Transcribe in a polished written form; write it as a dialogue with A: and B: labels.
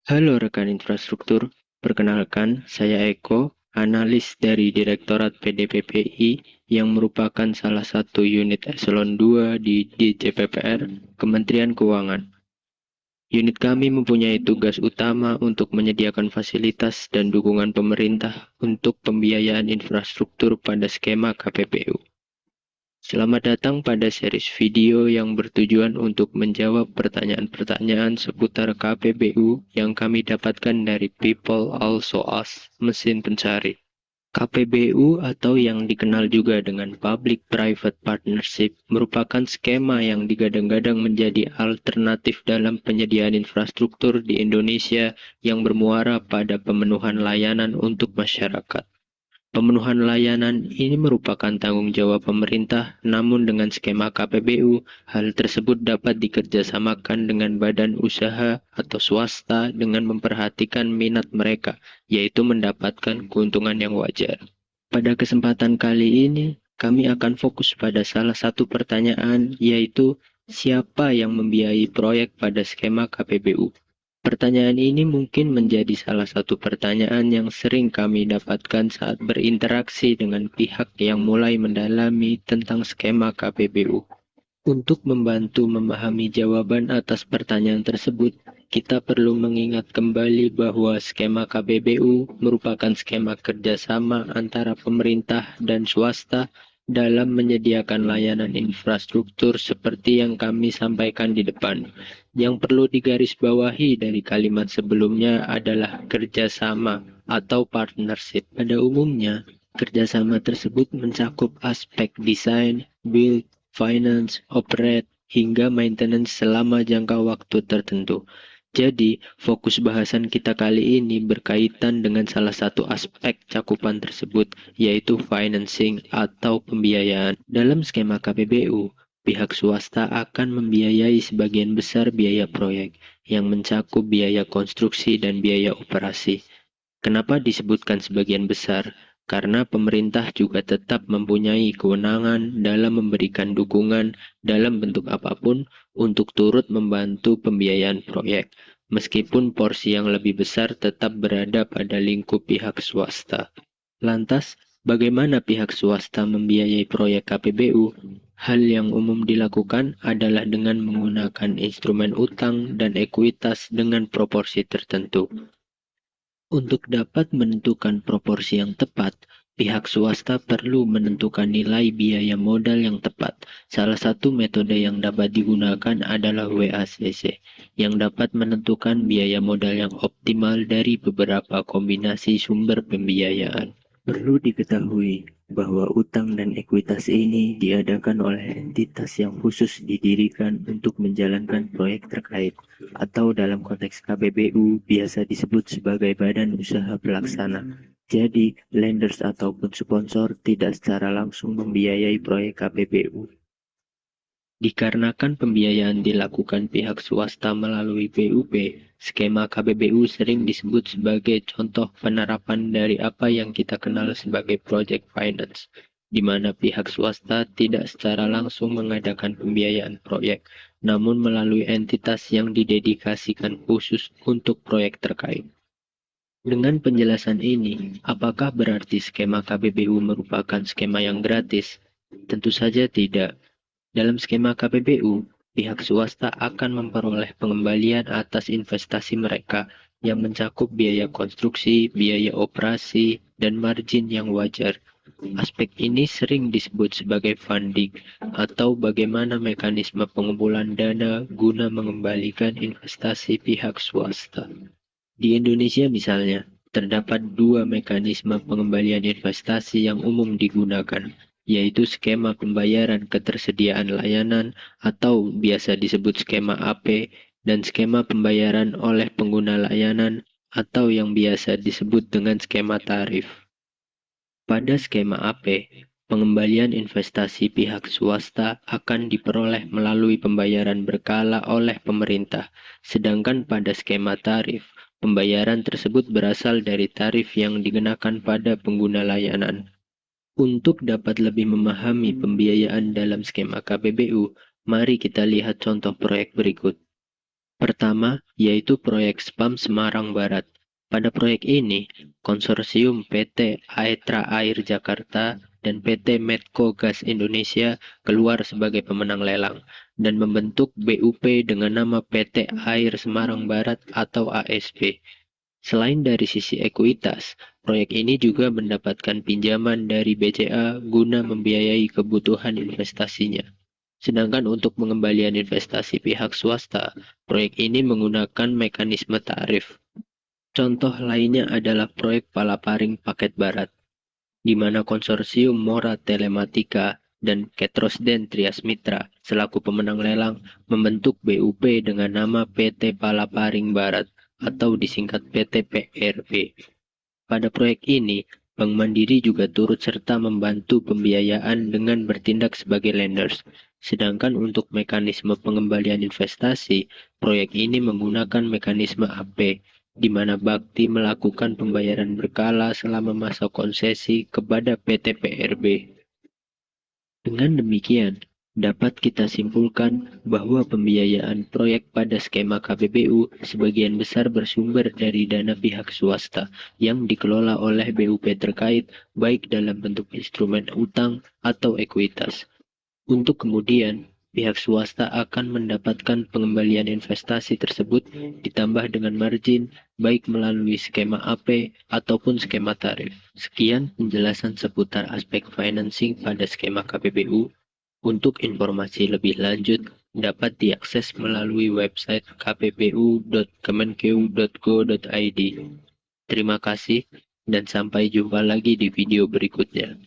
A: Halo rekan infrastruktur, perkenalkan saya Eko, analis dari Direktorat PDPPI yang merupakan salah satu unit eselon 2 di DJPPR, Kementerian Keuangan. Unit kami mempunyai tugas utama untuk menyediakan fasilitas dan dukungan pemerintah untuk pembiayaan infrastruktur pada skema KPBU. Selamat datang pada series video yang bertujuan untuk menjawab pertanyaan-pertanyaan seputar KPBU yang kami dapatkan dari People Also Ask, mesin pencari. KPBU atau yang dikenal juga dengan Public-Private Partnership merupakan skema yang digadang-gadang menjadi alternatif dalam penyediaan infrastruktur di Indonesia yang bermuara pada pemenuhan layanan untuk masyarakat. Pemenuhan layanan ini merupakan tanggung jawab pemerintah, namun dengan skema KPBU, hal tersebut dapat dikerjasamakan dengan badan usaha atau swasta dengan memperhatikan minat mereka, yaitu mendapatkan keuntungan yang wajar. Pada kesempatan kali ini, kami akan fokus pada salah satu pertanyaan, yaitu siapa yang membiayai proyek pada skema KPBU. Pertanyaan ini mungkin menjadi salah satu pertanyaan yang sering kami dapatkan saat berinteraksi dengan pihak yang mulai mendalami tentang skema KPBU. Untuk membantu memahami jawaban atas pertanyaan tersebut, kita perlu mengingat kembali bahwa skema KPBU merupakan skema kerjasama antara pemerintah dan swasta dalam menyediakan layanan infrastruktur seperti yang kami sampaikan di depan. Yang perlu digarisbawahi dari kalimat sebelumnya adalah kerjasama atau partnership. Pada umumnya, kerjasama tersebut mencakup aspek desain, build, finance, operate, hingga maintenance selama jangka waktu tertentu. Jadi, fokus bahasan kita kali ini berkaitan dengan salah satu aspek cakupan tersebut, yaitu financing atau pembiayaan. Dalam skema KPBU, pihak swasta akan membiayai sebagian besar biaya proyek, yang mencakup biaya konstruksi dan biaya operasi. Kenapa disebutkan sebagian besar? Karena pemerintah juga tetap mempunyai kewenangan dalam memberikan dukungan dalam bentuk apapun untuk turut membantu pembiayaan proyek, meskipun porsi yang lebih besar tetap berada pada lingkup pihak swasta. Lantas, bagaimana pihak swasta membiayai proyek KPBU? Hal yang umum dilakukan adalah dengan menggunakan instrumen utang dan ekuitas dengan proporsi tertentu. Untuk dapat menentukan proporsi yang tepat, pihak swasta perlu menentukan nilai biaya modal yang tepat. Salah satu metode yang dapat digunakan adalah WACC, yang dapat menentukan biaya modal yang optimal dari beberapa kombinasi sumber pembiayaan. Perlu diketahui bahwa utang dan ekuitas ini diadakan oleh entitas yang khusus didirikan untuk menjalankan proyek terkait, atau dalam konteks KPBU biasa disebut sebagai badan usaha pelaksana. Jadi, lenders ataupun sponsor tidak secara langsung membiayai proyek KPBU. Dikarenakan pembiayaan dilakukan pihak swasta melalui PUP, skema KPBU sering disebut sebagai contoh penerapan dari apa yang kita kenal sebagai project finance, di mana pihak swasta tidak secara langsung mengadakan pembiayaan proyek, namun melalui entitas yang didedikasikan khusus untuk proyek terkait. Dengan penjelasan ini, apakah berarti skema KPBU merupakan skema yang gratis? Tentu saja tidak. Dalam skema KPBU, pihak swasta akan memperoleh pengembalian atas investasi mereka yang mencakup biaya konstruksi, biaya operasi, dan margin yang wajar. Aspek ini sering disebut sebagai funding atau bagaimana mekanisme pengumpulan dana guna mengembalikan investasi pihak swasta. Di Indonesia misalnya, terdapat dua mekanisme pengembalian investasi yang umum digunakan, yaitu skema pembayaran ketersediaan layanan atau biasa disebut skema AP dan skema pembayaran oleh pengguna layanan atau yang biasa disebut dengan skema tarif. Pada skema AP, pengembalian investasi pihak swasta akan diperoleh melalui pembayaran berkala oleh pemerintah, sedangkan pada skema tarif, pembayaran tersebut berasal dari tarif yang dikenakan pada pengguna layanan. Untuk dapat lebih memahami pembiayaan dalam skema KPBU, mari kita lihat contoh proyek berikut. Pertama, yaitu proyek SPAM Semarang Barat. Pada proyek ini, konsorsium PT Aetra Air Jakarta dan PT Medco Gas Indonesia keluar sebagai pemenang lelang dan membentuk BUP dengan nama PT Air Semarang Barat atau ASB. Selain dari sisi ekuitas, proyek ini juga mendapatkan pinjaman dari BCA guna membiayai kebutuhan investasinya. Sedangkan untuk pengembalian investasi pihak swasta, proyek ini menggunakan mekanisme tarif. Contoh lainnya adalah proyek Palaparing Paket Barat, di mana konsorsium Mora Telematika dan Ketrosden Trias Mitra selaku pemenang lelang membentuk BUP dengan nama PT Palaparing Barat atau disingkat PT PRB. Pada proyek ini, Bank Mandiri juga turut serta membantu pembiayaan dengan bertindak sebagai lenders. Sedangkan untuk mekanisme pengembalian investasi, proyek ini menggunakan mekanisme AP, di mana Bakti melakukan pembayaran berkala selama masa konsesi kepada PT PRB. Dengan demikian, dapat kita simpulkan bahwa pembiayaan proyek pada skema KPBU sebagian besar bersumber dari dana pihak swasta yang dikelola oleh BUP terkait baik dalam bentuk instrumen utang atau ekuitas. Untuk kemudian, pihak swasta akan mendapatkan pengembalian investasi tersebut ditambah dengan margin baik melalui skema AP ataupun skema tarif. Sekian penjelasan seputar aspek financing pada skema KPBU. Untuk informasi lebih lanjut dapat diakses melalui website kppu.kemenkeu.go.id. Terima kasih dan sampai jumpa lagi di video berikutnya.